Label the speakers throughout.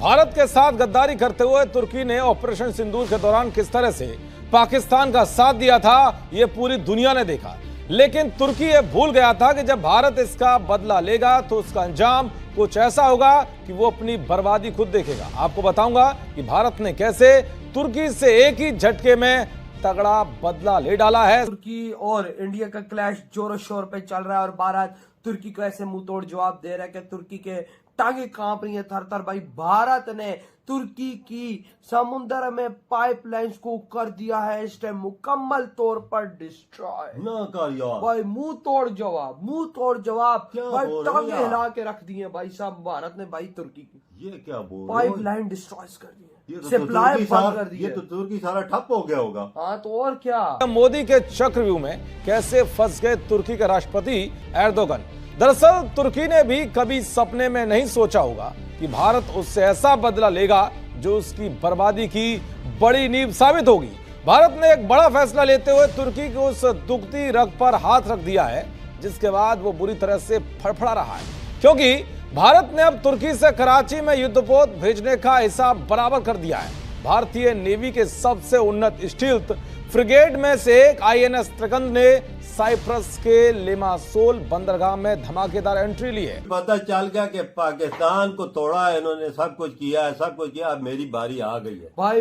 Speaker 1: भारत के साथ गद्दारी करते हुए तुर्की ने ऑपरेशन सिंदूर के दौरान किस तरह से पाकिस्तान का साथ दिया था, यह पूरी दुनिया ने देखा। लेकिन तुर्की ये भूल गया था कि जब भारत इसका बदला लेगा तो उसका अंजाम कुछ ऐसा होगा कि वो अपनी बर्बादी खुद देखेगा। आपको बताऊंगा कि भारत ने कैसे तुर्की से एक ही झटके में तगड़ा बदला ले डाला है।
Speaker 2: तुर्की और इंडिया का क्लैश जोरों शोर पे चल रहा है और भारत तुर्की को ऐसे मुंह तोड़ जवाब दे रहा है कि तुर्की के टांगे कांप रही है थर थर। भाई भारत ने तुर्की की समुद्र में पाइपलाइंस को कर दिया है इस टाइम मुकम्मल तौर पर डिस्ट्रॉय।
Speaker 3: ना कर यार
Speaker 2: भाई मुंह तोड़ जवाब भाई टांगे
Speaker 3: यार?
Speaker 2: हिला के रख दिए भाई साहब भारत ने भाई तुर्की की
Speaker 3: ये क्या बोल रहे हो?
Speaker 2: पाइपलाइन डिस्ट्रॉय कर दी
Speaker 3: ये तो
Speaker 2: सप्लाई
Speaker 3: तुर्की
Speaker 2: बंद
Speaker 3: सारा-
Speaker 2: कर दी
Speaker 3: ये तो तुर्की सारा ठप हो गया होगा।
Speaker 2: हाँ तो और क्या।
Speaker 1: मोदी के चक्रव्यूह में कैसे फंस गए तुर्की के राष्ट्रपति एर्दोगन। दरअसल तुर्की ने भी कभी सपने में नहीं सोचा होगा कि भारत उससे ऐसा बदला लेगा जो उसकी बर्बादी की बड़ी नींव साबित होगी। भारत ने एक बड़ा फैसला लेते हुए तुर्की की उस दुखती रग पर हाथ रख दिया है, जिसके बाद वो बुरी तरह से फड़फड़ा रहा है, क्योंकि भारत ने अब तुर्की से कराची में युद्धपोत भेजने का हिसाब बराबर कर दिया है। भारतीय नेवी के सबसे उन्नत स्टील्थ फ्रिगेट में से एक आईएनएस त्रिकंद ने साइप्रस के लिमासोल बंदरगाह में धमाकेदार एंट्री ली है।
Speaker 3: पता चल गया कि पाकिस्तान को तोड़ा है इन्होंने, सब कुछ किया है, सब कुछ किया। अब मेरी बारी आ गई है।
Speaker 2: भाई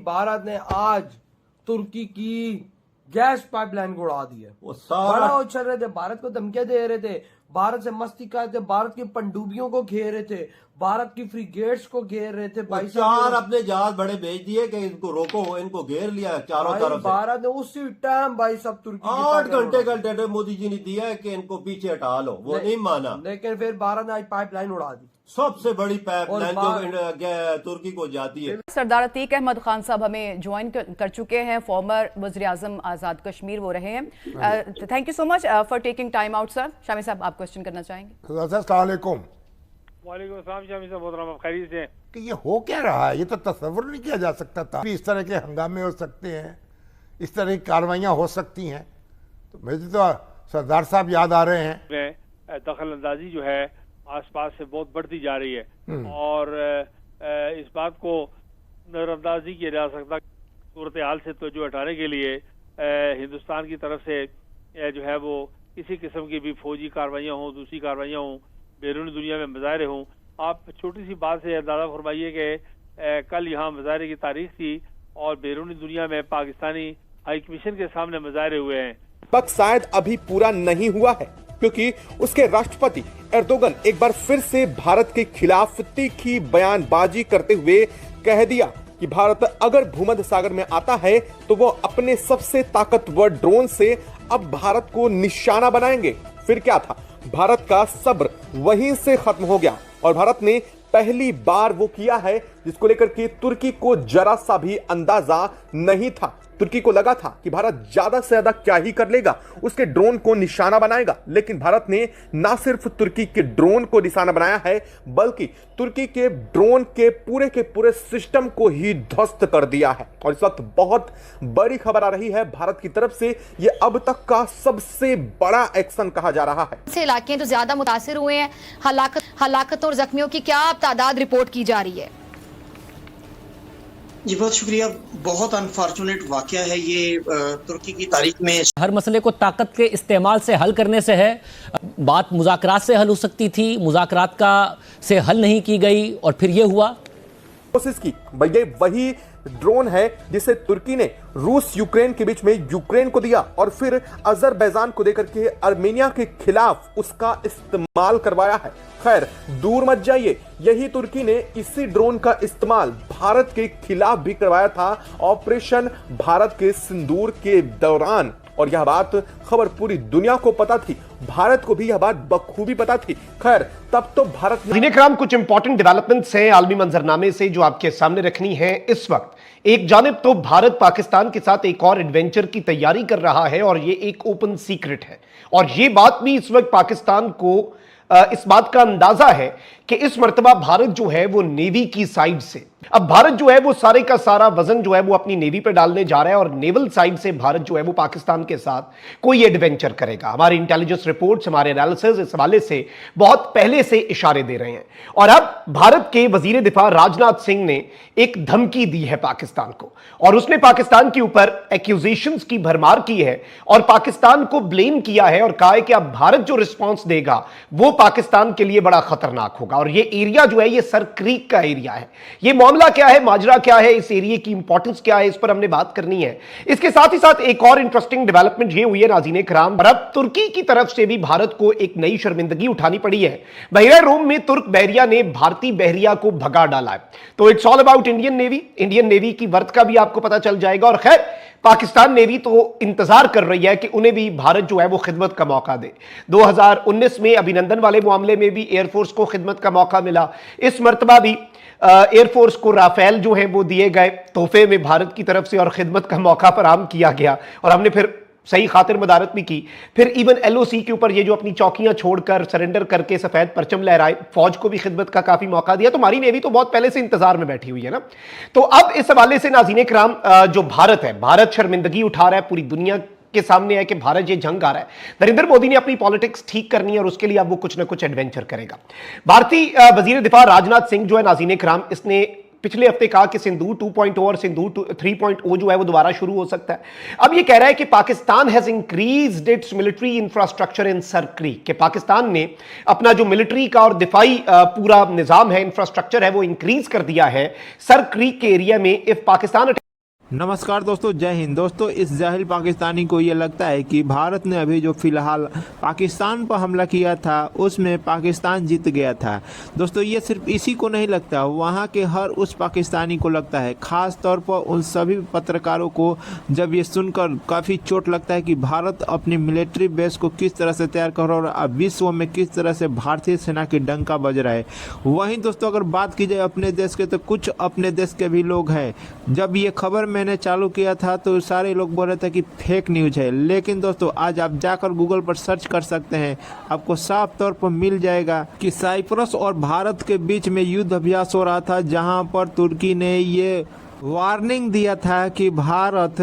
Speaker 2: भारत ने आज तुर्की की गैस पाइपलाइन को उड़ा दी है।
Speaker 3: वो
Speaker 2: बड़ा
Speaker 3: सारा
Speaker 2: उछल रहे थे, भारत को धमकियां दे रहे थे, भारत से मस्ती कर रहे थे, भारत की पनडुब्बियों को घेर रहे थे, भारत की फ्रिगेट्स को घेर रहे थे। भाई
Speaker 3: चार अपने जहाज बड़े भेज दिए कि इनको रोको, इनको घेर लिया चारों
Speaker 2: भाई
Speaker 3: तरफ से।
Speaker 2: भारत ने उसी टाइम भाई सब तुर्की की
Speaker 3: 8
Speaker 2: पाइपलाइन
Speaker 3: घंटे
Speaker 2: उड़ा
Speaker 3: का टेंडर मोदी जी ने दिया है कि इनको पीछे हटा लो, वो नहीं माना।
Speaker 2: लेकिन फिर भारत ने आज पाइपलाइन उड़ा दी।
Speaker 3: सबसे बड़ी पाइपलाइन
Speaker 2: और
Speaker 3: जो तुर्की को जाती है।
Speaker 4: सरदार अतीक अहमद खान साहब हमें ज्वाइन कर चुके हैं, फॉर्मर वज़ीर आज़म आज़ाद कश्मीर वो रहे हैं। Thank you so much for taking time out sir. Shami साहब आप क्वेश्चन करना चाहेंगे?
Speaker 5: अस्सलाम वालेकुम।
Speaker 6: वालेकुम अस्सलाम शामी साहब, बहुत राम खैरियत से।
Speaker 5: कि ये हो क्या रहा है, ये तो तस्वुर नहीं किया जा सकता था। इस तरह के हंगामे हो सकते हैं, इस तरह की कार्रवाइयाँ हो सकती हैं। तो मुझे तो सरदार साहब याद आ रहे हैं।
Speaker 6: दखल अंदाजी जो है आसपास से बहुत बढ़ती जा रही है और इस बात को नजरअंदाजी किया जा सकता सूरत हाल से तो जो हटाने के लिए हिंदुस्तान की तरफ से जो है वो किसी किस्म की भी फौजी कार्रवाइयाँ हों, दूसरी कार्रवाइयाँ हों, बैरूनी दुनिया में मुजाहरे हों। आप छोटी सी बात से अंदाजा फरमाइए कि कल यहाँ मुजाहरे की तारीख थी और बैरूनी दुनिया में पाकिस्तानी हाई कमीशन के सामने मुजाहरे हुए हैं।
Speaker 7: वक्त शायद अभी पूरा नहीं हुआ है, क्योंकि उसके राष्ट्रपति एर्दोगन एक बार फिर से भारत के खिलाफ तीखी बयानबाजी करते हुए कह दिया कि भारत अगर भूमध्य सागर में आता है तो वो अपने सबसे ताकतवर ड्रोन से अब भारत को निशाना बनाएंगे। फिर क्या था, भारत का सब्र वहीं से खत्म हो गया और भारत ने पहली बार वो किया है जिसको लेकर के तुर्की को जरा सा भी अंदाजा नहीं था। तुर्की को लगा था कि भारत ज्यादा से ज्यादा क्या ही कर लेगा, उसके ड्रोन को निशाना बनाएगा। लेकिन भारत ने ना सिर्फ तुर्की के ड्रोन को निशाना बनाया है, बल्कि तुर्की के ड्रोन के पूरे सिस्टम को ही ध्वस्त कर दिया है। और इस वक्त बहुत बड़ी खबर आ रही है भारत की तरफ से, यह अब तक का सबसे बड़ा एक्शन कहा जा रहा है।
Speaker 8: से इलाके तो ज्यादा मुतासिर हुए हैं, हलाकतों और जख्मियों की क्या तादाद रिपोर्ट की जा रही है?
Speaker 9: जी बहुत शुक्रिया। बहुत अनफॉर्चुनेट वाकया है ये तुर्की की तारीख में।
Speaker 10: हर मसले को ताकत के इस्तेमाल से हल करने से है, बात मुज़ाकरात से हल हो सकती थी, मुज़ाकरात का से हल नहीं की गई और फिर ये हुआ।
Speaker 7: कोशिश की ये वही ड्रोन है जिसे तुर्की ने रूस यूक्रेन के बीच में यूक्रेन को दिया और फिर अजरबैजान को देकर के अर्मेनिया के खिलाफ उसका इस्तेमाल करवाया है। खैर दूर मत जाइए, यही तुर्की ने इसी ड्रोन का इस्तेमाल भारत के खिलाफ भी करवाया था ऑपरेशन भारत के सिंदूर के दौरान। और यह बात खबर पूरी दुनिया को पता थी, भारत को भी यह बात बखूबी पता थी। खैर तब तो भारत ने
Speaker 11: कुछ इंपॉर्टेंट डेवलपमेंट्स हैं आलमी मंजरनामे से जो आपके सामने रखनी है इस वक्त। एक जानिब तो भारत पाकिस्तान के साथ एक और एडवेंचर की तैयारी कर रहा है और ये एक ओपन सीक्रेट है और ये बात भी इस वक्त पाकिस्तान को इस बात का अंदाजा है कि इस मर्तबा भारत जो है वो नेवी की साइड से, अब भारत जो है वो सारे का सारा वजन जो है वो अपनी नेवी पे डालने जा रहा है और नेवल साइड से भारत जो है वो पाकिस्तान के साथ कोई एडवेंचर करेगा। हमारी इंटेलिजेंस रिपोर्ट्स, हमारे एनालिसिस इस हवाले से बहुत पहले से इशारे दे रहे हैं। और अब भारत के वजीर दिफा राजनाथ सिंह ने एक धमकी दी है पाकिस्तान को, और उसने पाकिस्तान के ऊपर एक्यूजेशंस की भरमार की है और पाकिस्तान को ब्लेम किया है और कहा है कि अब भारत जो रिस्पॉन्स देगा वो पाकिस्तान के लिए बड़ा खतरनाक होगा। और ये एरिया जो है ये सर क्रीक का एरिया है। ये मामला क्या है, माजरा क्या है, इस एरिया की इंपॉर्टेंस क्या है, इस पर हमने बात करनी है। इसके साथ ही साथ एक और इंटरेस्टिंग डेवलपमेंट ये हुई है नाज़रीन इकराम, और अब तुर्की की तरफ से भी भारत को एक नई शर्मिंदगी उठानी पड़ी है। बहरा रोम में तुर्क बहरिया ने भारतीय बहरिया को भगा डाला है। तो it's all about Indian navy की वर्थ का भी आपको पता चल जाएगा। और खैर पाकिस्तान नेवी तो इंतजार कर रही है कि उन्हें भी भारत जो है वो खिदमत का मौका दे। 2019 में अभिनंदन वाले मामले में भी एयरफोर्स को खिदमत का मौका मिला। इस मर्तबा भी एयरफोर्स को राफेल जो है वो दिए गए तोहफे में भारत की तरफ से और खिदमत का मौका फराहम किया गया, और हमने फिर सही खातिर मदारत भी की। फिर इवन एलओसी के ऊपर ये जो अपनी चौकियां छोड़कर सरेंडर करके सफेद परचम लहराए, फौज को भी खिदमत का काफी मौका दिया। तो हमारी नेवी तो बहुत पहले से इंतजार में बैठी हुई है ना। तो अब इस हवाले से नाज़रीन किराम जो भारत है, भारत शर्मिंदगी उठा रहा है, पूरी दुनिया के सामने है कि भारत ये जंग आ रहा है। नरेंद्र मोदी ने अपनी पॉलिटिक्स ठीक करनी है और उसके लिए अब वो कुछ ना कुछ एडवेंचर करेगा। भारतीय वजीर दिफा राजनाथ सिंह जो है नाज़रीन किराम, इसने पिछले हफ्ते कहा कि सिंदूर 2.0 और सिंदूर 3.0 जो है वो दोबारा शुरू हो सकता है। अब ये कह रहा है कि Pakistan has increased it's military infrastructure in sir creek, कि पाकिस्तान ने अपना जो मिलिट्री का और दिफाई पूरा निजाम है, इंफ्रास्ट्रक्चर है, वो इंक्रीज कर दिया है सर क्रीक के एरिया में। इफ पाकिस्तान
Speaker 12: नमस्कार दोस्तों, जय हिंद। दोस्तों, इस जाहिल पाकिस्तानी को ये लगता है कि भारत ने अभी जो फिलहाल पाकिस्तान पर हमला किया था उसमें पाकिस्तान जीत गया था। दोस्तों, ये सिर्फ इसी को नहीं लगता, वहाँ के हर उस पाकिस्तानी को लगता है, ख़ास तौर पर उन सभी पत्रकारों को जब ये सुनकर काफ़ी चोट लगता है कि भारत अपनी मिलिट्री बेस को किस तरह से तैयार कर रहा है और अब विश्व में किस तरह से भारतीय सेना की डंका बज रहा है। वहीं दोस्तों, अगर बात की जाए अपने देश के, तो कुछ अपने देश के भी लोग हैं। जब ये खबर मैंने चालू किया था तो सारे लोग बोल रहे थे कि फेक न्यूज है, लेकिन दोस्तों आज आप जाकर गूगल पर सर्च कर सकते हैं, आपको साफ तौर पर मिल जाएगा कि साइप्रस और भारत के बीच में युद्ध अभ्यास हो रहा था, जहां पर तुर्की ने ये वार्निंग दिया था कि भारत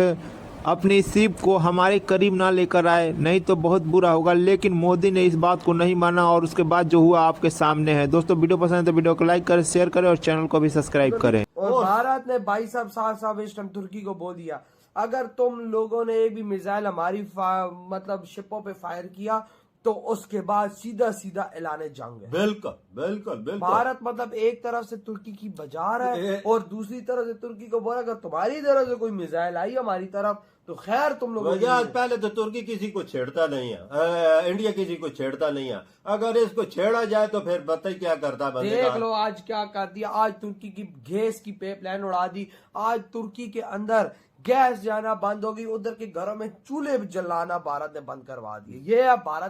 Speaker 12: अपनी शिप को हमारे करीब ना लेकर आए, नहीं तो बहुत बुरा होगा। लेकिन मोदी ने इस बात को नहीं माना और उसके बाद जो हुआ आपके सामने है। दोस्तों, वीडियो पसंद है तो वीडियो को लाइक करें, शेयर करें और चैनल को भी सब्सक्राइब करें।
Speaker 2: और भारत ने भाई साहब साफ इस टाइम तुर्की को बोल दिया, अगर तुम लोगों ने एक भी मिसाइल हमारी मतलब शिपों पे फायर किया तो उसके बाद सीधा सीधा ऐलान जंग है।
Speaker 3: बिल्कुल बिल्कुल बिल्कुल।
Speaker 2: भारत मतलब एक तरफ से तुर्की की बजा रहा है और दूसरी तरफ से तुर्की को बोला अगर तुम्हारी तरफ से कोई मिसाइल आई हमारी तरफ तो खैर तुम लोग।
Speaker 3: पहले तो तुर्की किसी को छेड़ता नहीं है, इंडिया किसी को छेड़ता नहीं है, अगर इसको छेड़ा जाए तो फिर बताइए क्या करता है।
Speaker 2: देख लो आज क्या कर दिया, आज तुर्की की गैस की पाइपलाइन उड़ा दी, आज तुर्की के अंदर गैस जाना बंद हो गई, उधर के घरों में चूल्हे जलाना भारत ने बंद करवा दिए। ये अब भारत